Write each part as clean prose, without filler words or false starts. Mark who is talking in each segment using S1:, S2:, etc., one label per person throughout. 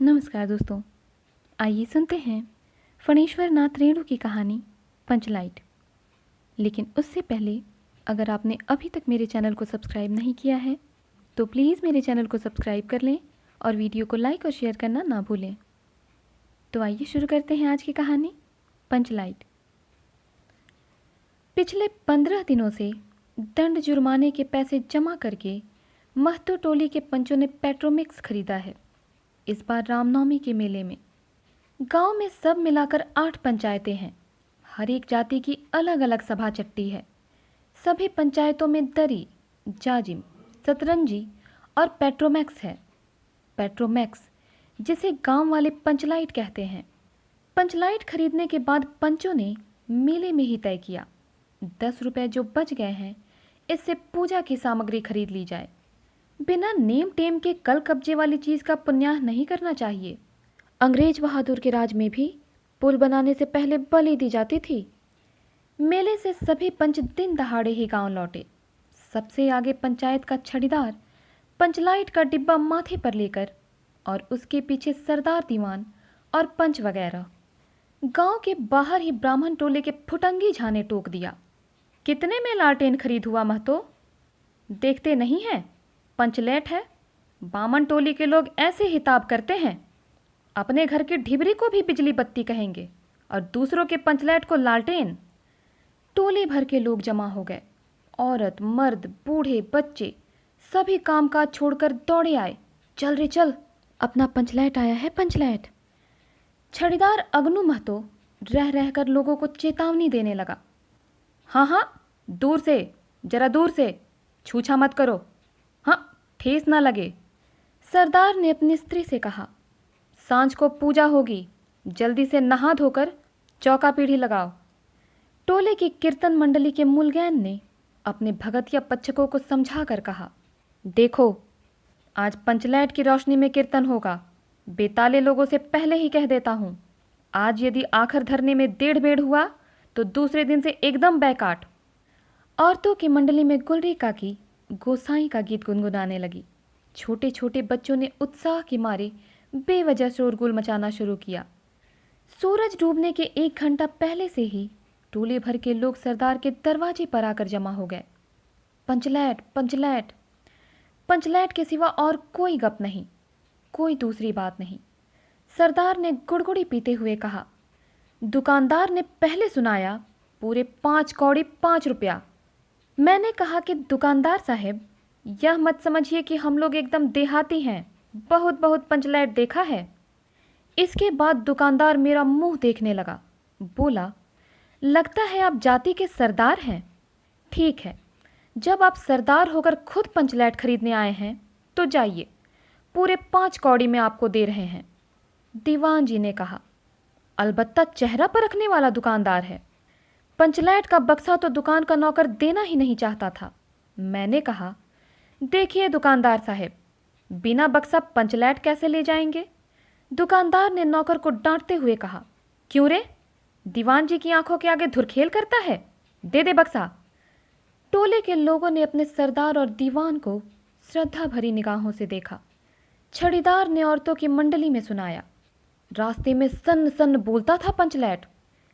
S1: नमस्कार दोस्तों। आइए सुनते हैं फणीश्वर नाथ रेणु की कहानी पंचलाइट। लेकिन उससे पहले अगर आपने अभी तक मेरे चैनल को सब्सक्राइब नहीं किया है तो प्लीज़ मेरे चैनल को सब्सक्राइब कर लें और वीडियो को लाइक और शेयर करना ना भूलें। तो आइए शुरू करते हैं आज की कहानी पंचलाइट। पिछले 15 दिनों से दंड जुर्माने के पैसे जमा करके महतो टोली के पंचों ने पेट्रोमिक्स खरीदा है। इस बार रामनवमी के मेले में गांव में सब मिलाकर 8 पंचायतें हैं। हर एक जाति की अलग अलग सभा चट्टी है। सभी पंचायतों में दरी, जाजिम, सतरंजी और पेट्रोमैक्स है। पेट्रोमैक्स जिसे गांव वाले पंचलाइट कहते हैं। पंचलाइट खरीदने के बाद पंचों ने मेले में ही तय किया 10 रुपए जो बच गए हैं इससे पूजा की सामग्री खरीद ली जाए। बिना नेम टेम के कल कब्जे वाली चीज़ का पुण्याह नहीं करना चाहिए। अंग्रेज बहादुर के राज में भी पुल बनाने से पहले बलि दी जाती थी। मेले से सभी पंच दिन दहाड़े ही गांव लौटे। सबसे आगे पंचायत का छड़ीदार पंचलाइट का डिब्बा माथे पर लेकर और उसके पीछे सरदार दीवान और पंच वगैरह। गांव के बाहर ही ब्राह्मण टोले के फुटंगी झाने टोक दिया। कितने में लालटेन खरीद हुआ महतो? देखते नहीं हैं, पंचलेट है। बामन टोली के लोग ऐसे हिताब करते हैं। अपने घर की ढिबरी को भी बिजली बत्ती कहेंगे और दूसरों के पंचलेट को लालटेन। टोली भर के लोग जमा हो गए। औरत, मर्द, बूढ़े, बच्चे सभी कामकाज छोड़कर दौड़े आए। चल रे चल, अपना पंचलेट आया है पंचलेट। छड़ीदार अगनू महतो रह रहकर लोगों को चेतावनी देने लगा। हाँ हाँ, दूर से, जरा दूर से, छूछा मत करो। हाँ, ठेस ना लगे। सरदार ने अपनी स्त्री से कहा, सांझ को पूजा होगी, जल्दी से नहा धोकर चौका पीढ़ी लगाओ। टोले की कीर्तन मंडली के मुलगैन ने अपने भगतिया पच्छकों को समझा कर कहा, देखो आज पंचलैट की रोशनी में कीर्तन होगा। बेताले लोगों से पहले ही कह देता हूँ, आज यदि आखिर धरने में 1.5 बेड़ हुआ तो दूसरे दिन से एकदम बैकाट। औरतों की मंडली में गुलरी काकी गोसाई का गीत गुनगुनाने लगी। छोटे छोटे बच्चों ने उत्साह के मारे बेवजह शोरगुल मचाना शुरू किया। सूरज डूबने के 1 घंटा पहले से ही टोले भर के लोग सरदार के दरवाजे पर आकर जमा हो गए। पंचलैट, पंचलैट, पंचलैट के सिवा और कोई गप नहीं, कोई दूसरी बात नहीं। सरदार ने गुड़गुड़ी पीते हुए कहा। दुकानदार ने पहले सुनाया, पूरे 5 कौड़ी 5 रुपया। मैंने कहा कि दुकानदार साहब, यह मत समझिए कि हम लोग एकदम देहाती हैं, बहुत बहुत पंचलैट देखा है। इसके बाद दुकानदार मेरा मुंह देखने लगा। बोला, लगता है आप जाति के सरदार हैं। ठीक है, जब आप सरदार होकर खुद पंचलैट खरीदने आए हैं तो जाइए, पूरे 5 कौड़ी में आपको दे रहे हैं। दीवान जी ने कहा, अलबत्ता चेहरा पर रखने वाला दुकानदार है। पंचलैट का बक्सा तो दुकान का नौकर देना ही नहीं चाहता था। मैंने कहा, देखिए दुकानदार साहब, बिना बक्सा पंचलैट कैसे ले जाएंगे? दुकानदार ने नौकर को डांटते हुए कहा, क्यों रे, दीवान जी की आंखों के आगे धुरखेल करता है? दे दे बक्सा। टोले के लोगों ने अपने सरदार और दीवान को श्रद्धा भरी निगाहों से देखा। छड़ीदार ने औरतों की मंडली में सुनाया। रास्ते में सन्न सन्न बोलता था पंचलैट,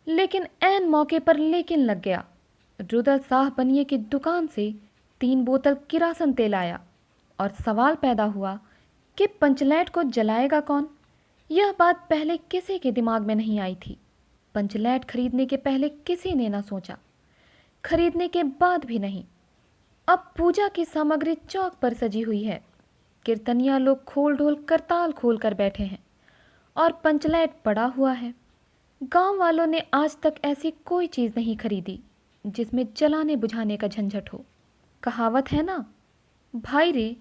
S1: लेकिन ऐन मौके पर लेकिन लग गया। रुदल साह बनिए की दुकान से 3 बोतल किरासन तेल आया और सवाल पैदा हुआ कि पंचलैट को जलाएगा कौन। यह बात पहले किसी के दिमाग में नहीं आई थी। पंचलैट खरीदने के पहले किसी ने न सोचा, खरीदने के बाद भी नहीं। अब पूजा की सामग्री चौक पर सजी हुई है। कीर्तनिया लोग खोल ढोल करताल खोल कर बैठे हैं और पंचलैट पड़ा हुआ है। गांव वालों ने आज तक ऐसी कोई चीज़ नहीं खरीदी जिसमें जलाने बुझाने का झंझट हो। कहावत है ना, भाई रे,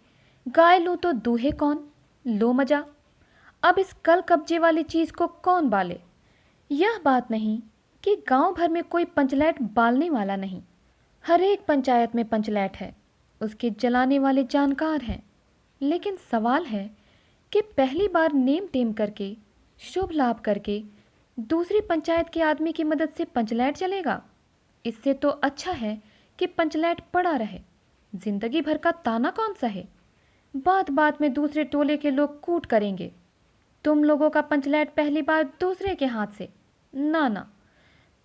S1: गाय लूँ तो दूहे कौन, लो मजा। अब इस कल कब्जे वाली चीज़ को कौन बाले? यह बात नहीं कि गांव भर में कोई पंचलैट बालने वाला नहीं। हर एक पंचायत में पंचलैट है, उसके जलाने वाले जानकार हैं। लेकिन सवाल है कि पहली बार नेम टेम करके, शुभ लाभ करके दूसरी पंचायत के आदमी की मदद से पंचलैट चलेगा? इससे तो अच्छा है कि पंचलैट पड़ा रहे, जिंदगी भर का ताना कौन सा है। बात बात में दूसरे टोले के लोग कूट करेंगे तुम लोगों का पंचलैट पहली बार दूसरे के हाथ से। ना ना,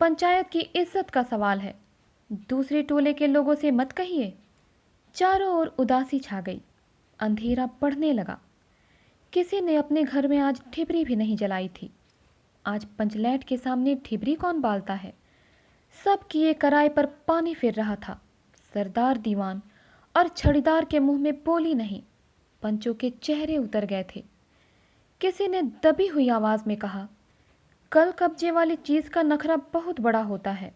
S1: पंचायत की इज्जत का सवाल है, दूसरे टोले के लोगों से मत कहिए। चारों ओर उदासी छा गई। अंधेरा बढ़ने लगा। किसी ने अपने घर में आज ठिबरी भी नहीं जलाई थी। आज पंचलैट के सामने ठिबरी कौन बालता है। सब किए कराए पर पानी फिर रहा था। सरदार दीवान और छड़ीदार के मुंह में बोली नहीं, पंचों के चेहरे उतर गए थे। किसी ने दबी हुई आवाज में कहा, कल कब्जे वाली चीज का नखरा बहुत बड़ा होता है।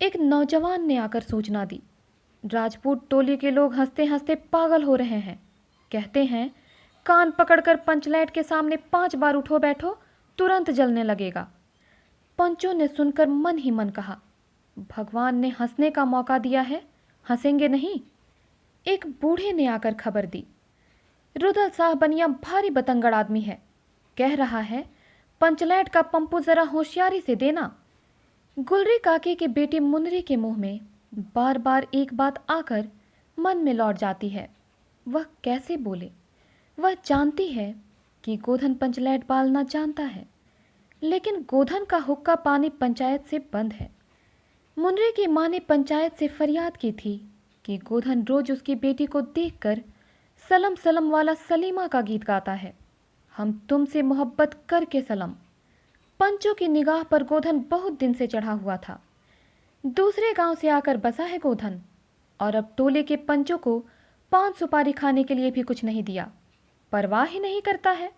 S1: एक नौजवान ने आकर सूचना दी, राजपूत टोली के लोग हंसते हंसते पागल हो रहे हैं। कहते हैं कान पकड़कर पंचलैट के सामने 5 बार उठो बैठो, तुरंत जलने लगेगा। पंचों ने सुनकर मन ही मन कहा, भगवान ने हंसने का मौका दिया है, हंसेंगे नहीं। एक बूढ़े ने आकर खबर दी, रुदल साह बनिया भारी बतंगड़ आदमी है, कह रहा है पंचलैट का पंपू जरा होशियारी से देना। गुलरी काके के बेटे मुनरी के मुंह में बार बार एक बात आकर मन में लौट जाती है। वह कैसे बोले। वह जानती है कि गोधन पंचलैट पालना जानता है, लेकिन गोधन का हुक्का पानी पंचायत से बंद है। मुनरे की मां ने पंचायत से फरियाद की थी कि गोधन रोज उसकी बेटी को देखकर सलम सलम वाला सलीमा का गीत गाता है, हम तुमसे मोहब्बत करके सलम। पंचों की निगाह पर गोधन बहुत दिन से चढ़ा हुआ था। दूसरे गांव से आकर बसा है गोधन, और अब टोले के पंचों को 5 सुपारी खाने के लिए भी कुछ नहीं दिया। परवाह ही नहीं करता है।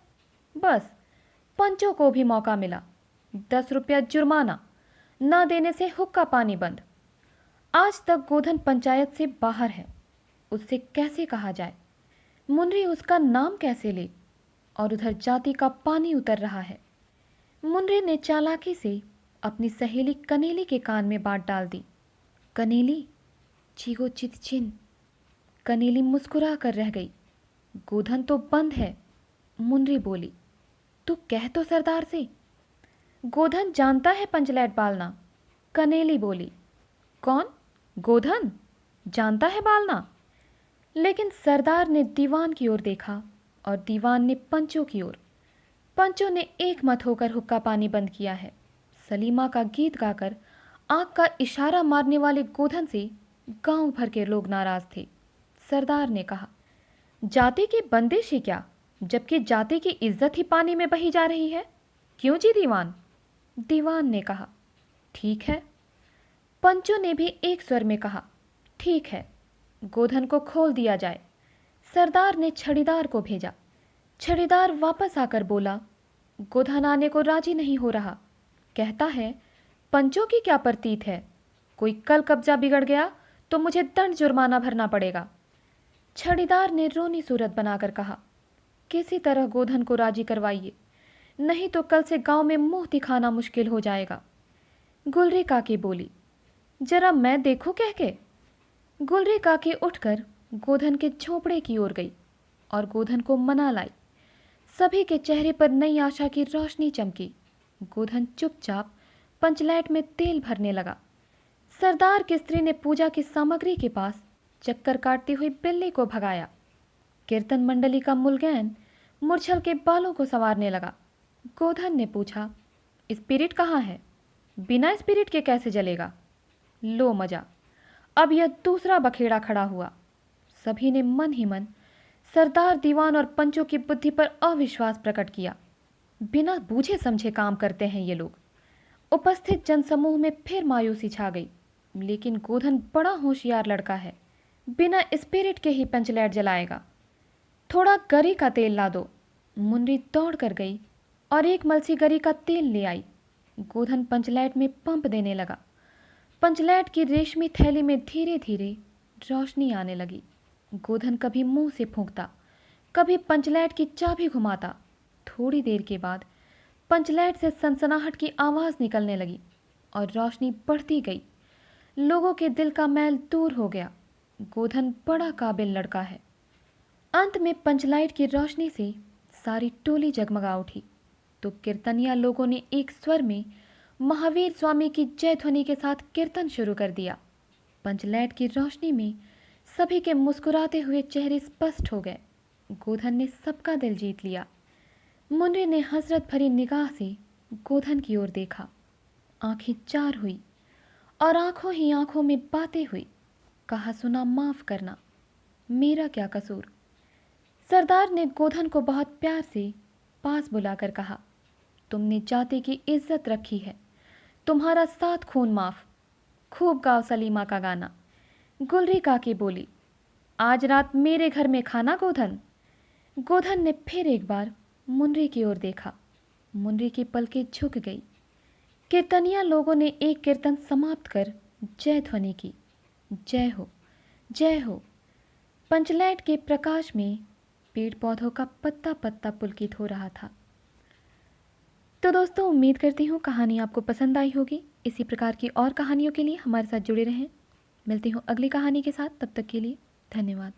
S1: बस पंचों को भी मौका मिला। 10 रुपया जुर्माना, न देने से हुक्का पानी बंद। आज तक गोधन पंचायत से बाहर है। उससे कैसे कहा जाए, मुनरी उसका नाम कैसे ले। और उधर जाति का पानी उतर रहा है। मुनरी ने चालाकी से अपनी सहेली कनेली के कान में बात डाल दी, कनेली चीगो चितचिन। कनेली मुस्कुरा कर रह गई। गोधन तो बंद है। मुनरी बोली, तू कह तो सरदार से। गोधन जानता है पंचलैट बालना। कनेली बोली, कौन? गोधन जानता है बालना। लेकिन सरदार ने दीवान की ओर देखा और दीवान ने पंचों की ओर। पंचों ने एक मत होकर हुक्का पानी बंद किया है। सलीमा का गीत गाकर आंख का इशारा मारने वाले गोधन से गांव भर के लोग नाराज थे। सरदार ने कहा, जाति की बंदिश ही क्या, जबकि जाति की इज्जत ही पानी में बही जा रही है। क्यों जी दीवान? दीवान ने कहा, ठीक है। पंचों ने भी एक स्वर में कहा, ठीक है, गोधन को खोल दिया जाए। सरदार ने छड़ीदार को भेजा। छड़ीदार वापस आकर बोला, गोधन आने को राजी नहीं हो रहा। कहता है पंचों की क्या प्रतीत है, कोई कल कब्जा बिगड़ गया तो मुझे दंड जुर्माना भरना पड़ेगा। छड़ीदार ने रोनी सूरत बनाकर कहा, किसी तरह गोधन को राजी करवाइए, नहीं तो कल से गांव में मुंह दिखाना मुश्किल हो जाएगा। गुलरी काकी बोली, जरा मैं देखूं कह के। गुलरी काकी उठकर गोधन के झोपड़े की ओर गई और गोधन को मना लाई। सभी के चेहरे पर नई आशा की रोशनी चमकी। गोधन चुपचाप पंचलैट में तेल भरने लगा। सरदार की स्त्री ने पूजा की सामग्री के पास चक्कर काटती हुई बिल्ली को भगाया। कीर्तन मंडली का मुलगैन मुरछल के बालों को संवारने लगा। गोधन ने पूछा, स्पिरिट कहाँ है? बिना स्पिरिट के कैसे जलेगा? लो मजा, अब यह दूसरा बखेड़ा खड़ा हुआ। सभी ने मन ही मन सरदार दीवान और पंचों की बुद्धि पर अविश्वास प्रकट किया। बिना बूझे समझे काम करते हैं ये लोग। उपस्थित जनसमूह में फिर मायूसी छा गई। लेकिन गोधन बड़ा होशियार लड़का है, बिना स्पिरिट के ही पंचलैट जलाएगा। थोड़ा गरी का तेल ला दो। मुनरी दौड़ कर गई और एक मलसी गरी का तेल ले आई। गोधन पंचलैट में पंप देने लगा। पंचलैट की रेशमी थैली में धीरे धीरे रोशनी आने लगी। गोधन कभी मुंह से फूंकता, कभी पंचलैट की चाबी घुमाता। थोड़ी देर के बाद पंचलैट से सनसनाहट की आवाज़ निकलने लगी और रोशनी बढ़ती गई। लोगों के दिल का मैल दूर हो गया। गोधन बड़ा काबिल लड़का है। अंत में पंचलाइट की रोशनी से सारी टोली जगमगा उठी तो कीर्तनिया लोगों ने एक स्वर में महावीर स्वामी की जय ध्वनि के साथ कीर्तन शुरू कर दिया। पंचलैट की रोशनी में सभी के मुस्कुराते हुए चेहरे स्पष्ट हो गए। गोधन ने सबका दिल जीत लिया। मुन्ने ने हसरत भरी निगाह से गोधन की ओर देखा। आंखें चार हुई और आंखों ही आंखों में बातें हुई। कहा, सुना माफ करना, मेरा क्या कसूर। सरदार ने गोधन को बहुत प्यार से पास बुलाकर कहा, तुमने जाति की इज्जत रखी है, तुम्हारा 7 खून माफ। खूब गाओ सलीमा का गाना। गुलरी काकी बोली, आज रात मेरे घर में खाना गोधन। गोधन ने फिर एक बार मुनरी की ओर देखा। मुनरी की पलकें झुक गई। कीर्तनिया लोगों ने एक कीर्तन समाप्त कर जय ध्वनि की। जय हो, जय हो। पंचलैट के प्रकाश में पेड़ पौधों का पत्ता पत्ता पुलकित हो रहा था। तो दोस्तों, उम्मीद करती हूँ कहानी आपको पसंद आई होगी। इसी प्रकार की और कहानियों के लिए हमारे साथ जुड़े रहें। मिलती हूँ अगली कहानी के साथ, तब तक के लिए धन्यवाद।